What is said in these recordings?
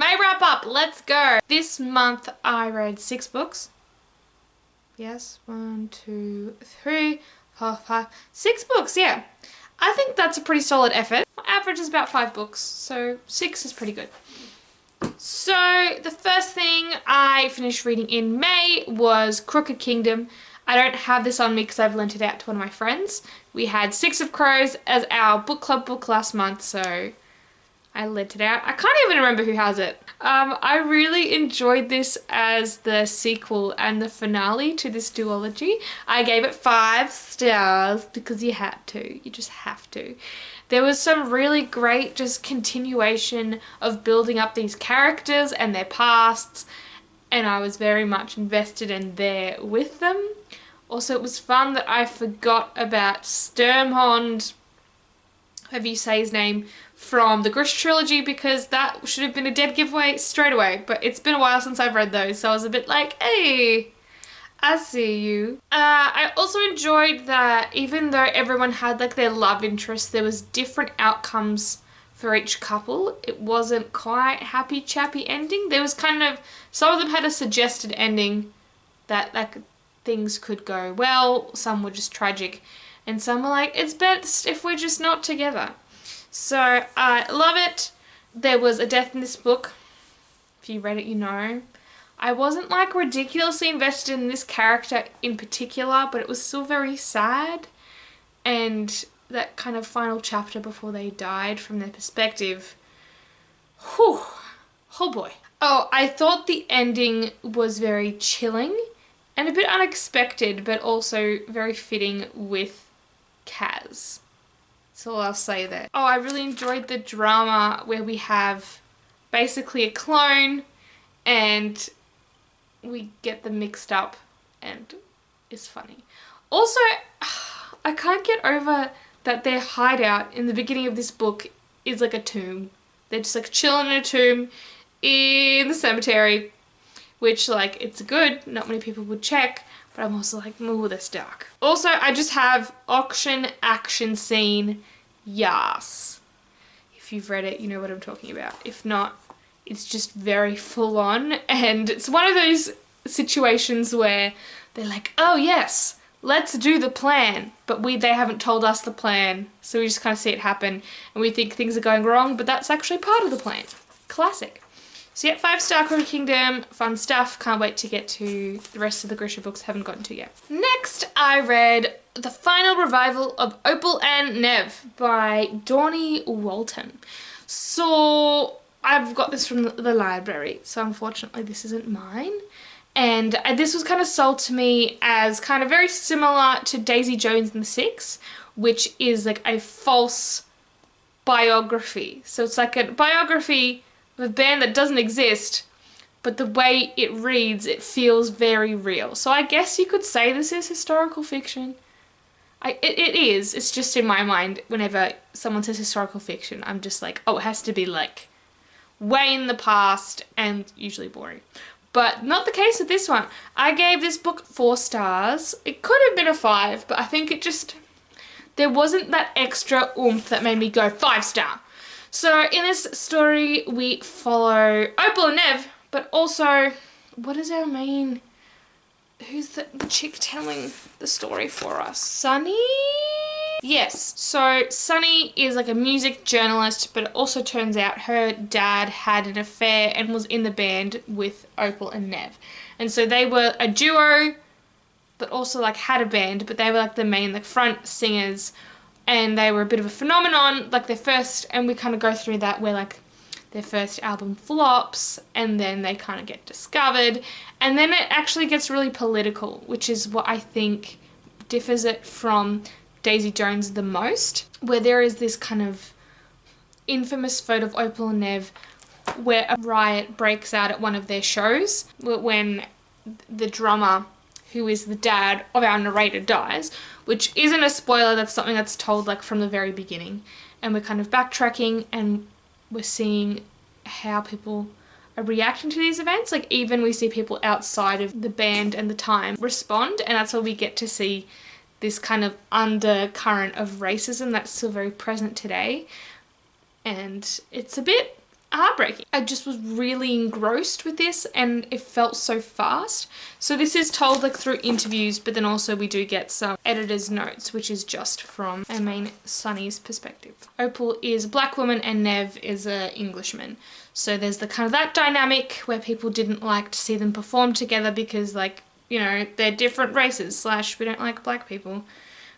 My wrap up, let's go. This month I read 6 books. Yes, 1, 2, 3, 4, 5, 6 books, yeah. I think that's a pretty solid effort. My average is about 5 books, so 6 is pretty good. So the first thing I finished reading in May was Crooked Kingdom. I don't have this on me because I've lent it out to one of my friends. We had 6 of Crows as our book club book last month, so I lent it out. I can't even remember who has it. I really enjoyed this as the sequel and the finale to this duology. I gave it 5 stars because you had to. You just have to. There was some really great just continuation of building up these characters and their pasts, and I was very much invested in there with them. Also, it was fun that I forgot about Sturmhond, however you say his name, from the Grish trilogy, because that should have been a dead giveaway straight away, but it's been a while since I've read those, so I was a bit like, hey, I see you. I also enjoyed that even though everyone had like their love interest, there was different outcomes for each couple. It wasn't quite happy chappy ending. There was kind of, some of them had a suggested ending that like things could go well, some were just tragic, and some were like, it's best if we're just not together. So I love it. There was a death in this book. If you read it, you know. I wasn't like ridiculously invested in this character in particular, but it was still very sad. And that kind of final chapter before they died, from their perspective, whew, oh boy. Oh, I thought the ending was very chilling and a bit unexpected, but also very fitting with Kaz. That's all I'll say there. Oh, I really enjoyed the drama where we have basically a clone and we get them mixed up, and it's funny. Also, I can't get over that their hideout in the beginning of this book is like a tomb. They're just like chilling in a tomb in the cemetery, which like, it's good, not many people would check, but I'm also like, ooh, that's dark. Also, I just have auction action scene, yes. If you've read it, you know what I'm talking about. If not, it's just very full on, and it's one of those situations where they're like, oh yes, let's do the plan, but they haven't told us the plan, so we just kind of see it happen and we think things are going wrong, but that's actually part of the plan. Classic. So yeah, 5-star Crooked Kingdom, fun stuff. Can't wait to get to the rest of the Grisha books, haven't gotten to yet. Next, I read the final revival of Opal and Nev by Dawnie Walton. So I've got this from the library, so unfortunately this isn't mine. And this was kind of sold to me as kind of very similar to Daisy Jones and the Six, which is like a false biography. So it's like a biography of a band that doesn't exist, but the way it reads, it feels very real. So I guess you could say this is historical fiction. It is. It's just in my mind, whenever someone says historical fiction, I'm just like, oh, it has to be like way in the past and usually boring. But not the case with this one. I gave this book 4 stars. It could have been a 5, but I think it just, there wasn't that extra oomph that made me go 5-star. So in this story, we follow Opal and Nev, but also, what is our main, who's the chick telling the story for us? Sunny? Yes, so Sunny is like a music journalist, but it also turns out her dad had an affair and was in the band with Opal and Nev. And so they were a duo, but also like had a band, but they were like the main like front singers, and they were a bit of a phenomenon, like their first, and we kind of go through that where like their first album flops and then they kind of get discovered, and then it actually gets really political, which is what I think differs it from Daisy Jones the most, where there is this kind of infamous photo of Opal and Nev where a riot breaks out at one of their shows when the drummer, who is the dad of our narrator, dies, which isn't a spoiler, that's something that's told like from the very beginning, and we're kind of backtracking and we're seeing how people are reacting to these events. Like even we see people outside of the band and the time respond, and that's where we get to see this kind of undercurrent of racism that's still very present today. And it's a bit heartbreaking. I just was really engrossed with this and it felt so fast. So this is told like through interviews, but then also we do get some editor's notes, which is just from our main Sunny's perspective. Opal is a black woman and Nev is a Englishman. So there's the kind of that dynamic where people didn't like to see them perform together because, like, you know, they're different races / we don't like black people,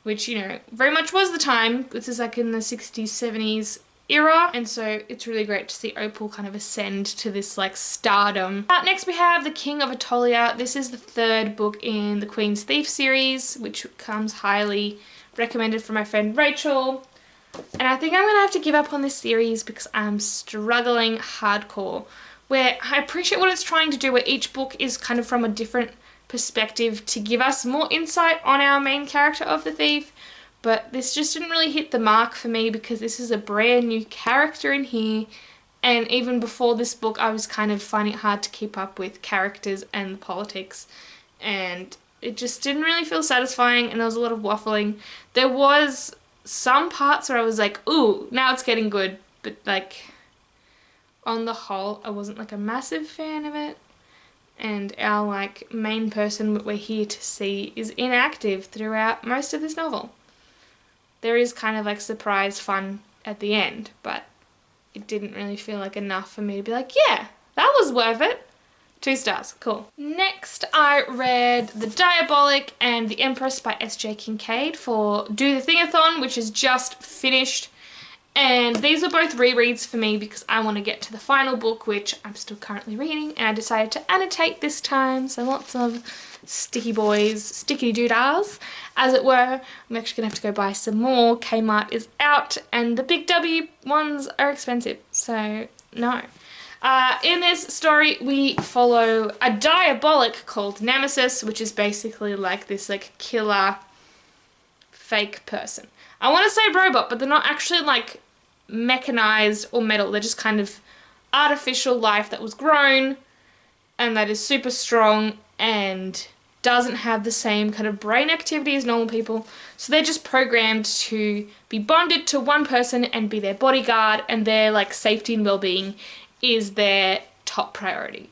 which, you know, very much was the time. This is like in the 60s, 70s era, and so it's really great to see Opal kind of ascend to this like stardom. Next we have The King of Attolia. This is the 3rd book in the Queen's Thief series, which comes highly recommended from my friend Rachel. And I think I'm gonna have to give up on this series because I'm struggling hardcore, where I appreciate what it's trying to do, where each book is kind of from a different perspective to give us more insight on our main character of the thief. But this just didn't really hit the mark for me because this is a brand new character in here. And even before this book, I was kind of finding it hard to keep up with characters and the politics. And it just didn't really feel satisfying and there was a lot of waffling. There was some parts where I was like, ooh, now it's getting good. But like, on the whole, I wasn't like a massive fan of it. And our like main person that we're here to see is inactive throughout most of this novel. There is kind of like surprise fun at the end, but it didn't really feel like enough for me to be like, yeah, that was worth it. 2 stars, cool. Next, I read The Diabolic and The Empress by S.J Kincaid for Do the Thingathon, which is just finished. And these are both rereads for me because I want to get to the final book, which I'm still currently reading, and I decided to annotate this time, so lots of sticky boys, sticky doodahs, as it were. I'm actually going to have to go buy some more. Kmart is out, and the Big W ones are expensive, so no. In this story, we follow a diabolic called Nemesis, which is basically like this like killer fake person. I want to say robot, but they're not actually like mechanized or metal. They're just kind of artificial life that was grown and that is super strong and doesn't have the same kind of brain activity as normal people. So they're just programmed to be bonded to one person and be their bodyguard, and their like safety and well-being is their top priority.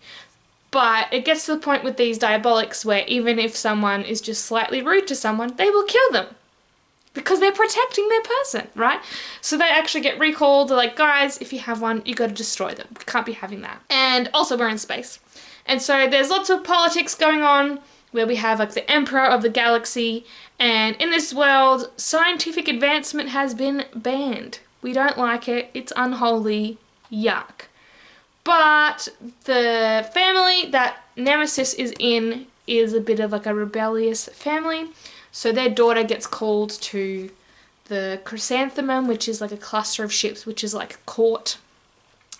But it gets to the point with these diabolics where even if someone is just slightly rude to someone, they will kill them. Because they're protecting their person, right? So they actually get recalled. They're like, guys, if you have one, you gotta destroy them. We can't be having that. And also we're in space. And so there's lots of politics going on where we have like the Emperor of the Galaxy. And in this world, scientific advancement has been banned. We don't like it. It's unholy. Yuck. But the family that Nemesis is in is a bit of like a rebellious family. So their daughter gets called to the Chrysanthemum, which is like a cluster of ships, which is like a court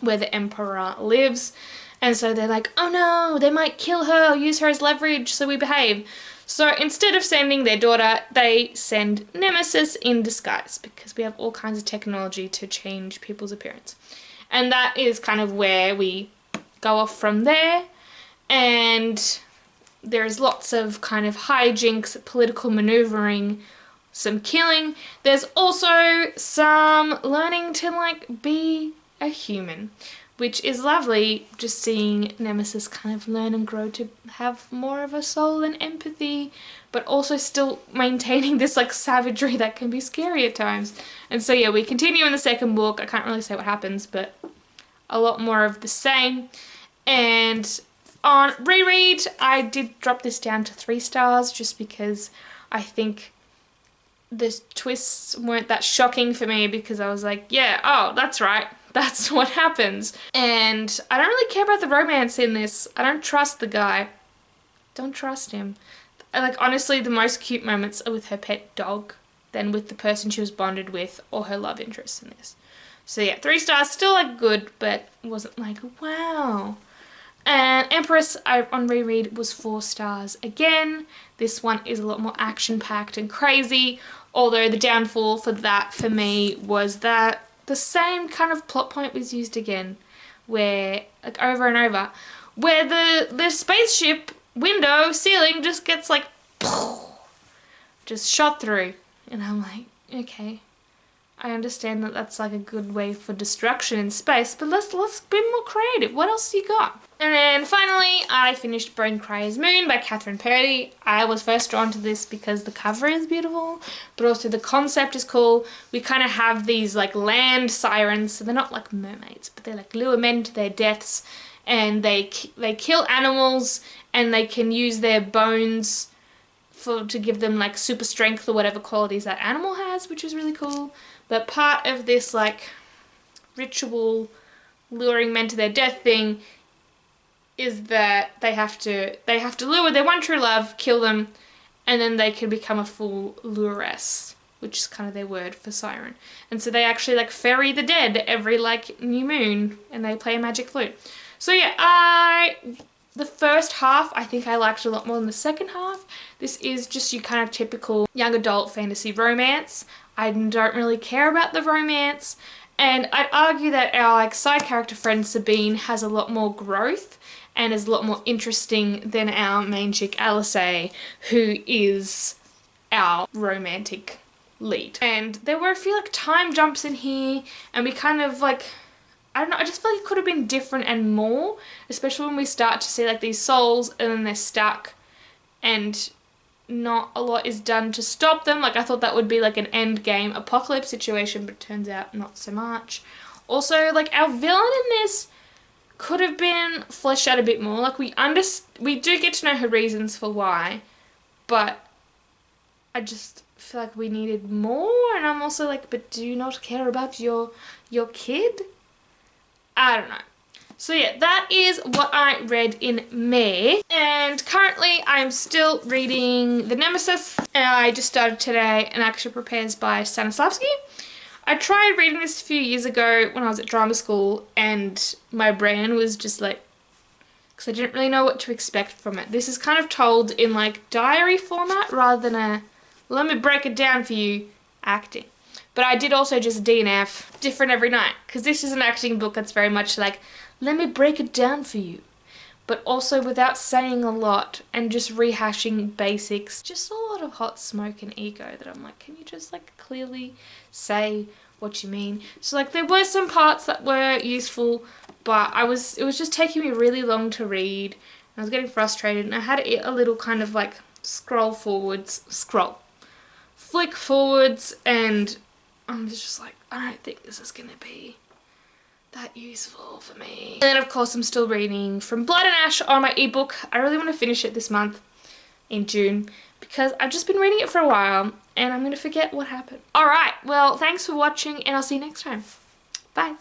where the Emperor lives. And so they're like, oh no, they might kill her or use her as leverage, so we behave. So instead of sending their daughter, they send Nemesis in disguise because we have all kinds of technology to change people's appearance. And that is kind of where we go off from there. And there's lots of kind of hijinks, political maneuvering, some killing. There's also some learning to like be a human, which is lovely, just seeing Nemesis kind of learn and grow to have more of a soul and empathy, but also still maintaining this like savagery that can be scary at times. And so yeah, we continue in the second book. I can't really say what happens, but a lot more of the same. And on reread, I did drop this down to 3 stars just because I think the twists weren't that shocking for me, because I was like, yeah, oh, that's right. That's what happens. And I don't really care about the romance in this. I don't trust the guy. Don't trust him. Like, honestly, the most cute moments are with her pet dog than with the person she was bonded with or her love interest in this. So yeah, 3 stars, still like good, but it wasn't like, wow. And Empress, on reread, was 4 stars again. This one is a lot more action-packed and crazy, although the downfall for that for me was that the same kind of plot point was used again, where, like, over and over, where the spaceship window ceiling just gets like just shot through, and I'm like, okay, I understand that that's like a good way for destruction in space, but let's be more creative. What else you got? And then finally, I finished Braincrys Moon by Katherine Purdie. I was first drawn to this because the cover is beautiful, but also the concept is cool. We kind of have these like land sirens, so they're not like mermaids, but they like lure men to their deaths, and they kill animals, and they can use their bones to give them like super strength or whatever qualities that animal has, which is really cool. But part of this like ritual luring men to their death thing is that they have to lure their one true love, kill them, and then they can become a full luress, which is kind of their word for siren. And so they actually like ferry the dead every like new moon, and they play a magic flute. So yeah, the first half I think I liked a lot more than the second half. This is just your kind of typical young adult fantasy romance. I don't really care about the romance, and I'd argue that our like side character friend Sabine has a lot more growth and is a lot more interesting than our main chick Alice, who is our romantic lead. And there were a few like time jumps in here, and we kind of like, I don't know, I just feel like it could have been different and more, especially when we start to see like these souls and then they're stuck and not a lot is done to stop them. Like I thought that would be like an end game apocalypse situation, but it turns out not so much. Also, like our villain in this could have been fleshed out a bit more. Like we do get to know her reasons for why, but I just feel like we needed more. And I'm also like, but do you not care about your kid? I don't know. So yeah, that is what I read in May, and currently I'm still reading The Nemesis. I just started today An Action Prepares by Stanislavski. I tried reading this a few years ago when I was at drama school, and my brain was just like, because I didn't really know what to expect from it. This is kind of told in like diary format rather than a, let me break it down for you, acting. But I did also just DNF, different every night, because this is an acting book that's very much like, let me break it down for you, but also without saying a lot and just rehashing basics. Just a lot of hot smoke and ego that I'm like, can you just like clearly say what you mean? So like there were some parts that were useful, but it was just taking me really long to read. I was getting frustrated, and I had a little kind of like flick forwards, and I'm just like, I don't think this is gonna be that useful for me. And then of course I'm still reading From Blood and Ash on my ebook. I really want to finish it this month in June because I've just been reading it for a while and I'm going to forget what happened. Alright, well thanks for watching, and I'll see you next time. Bye.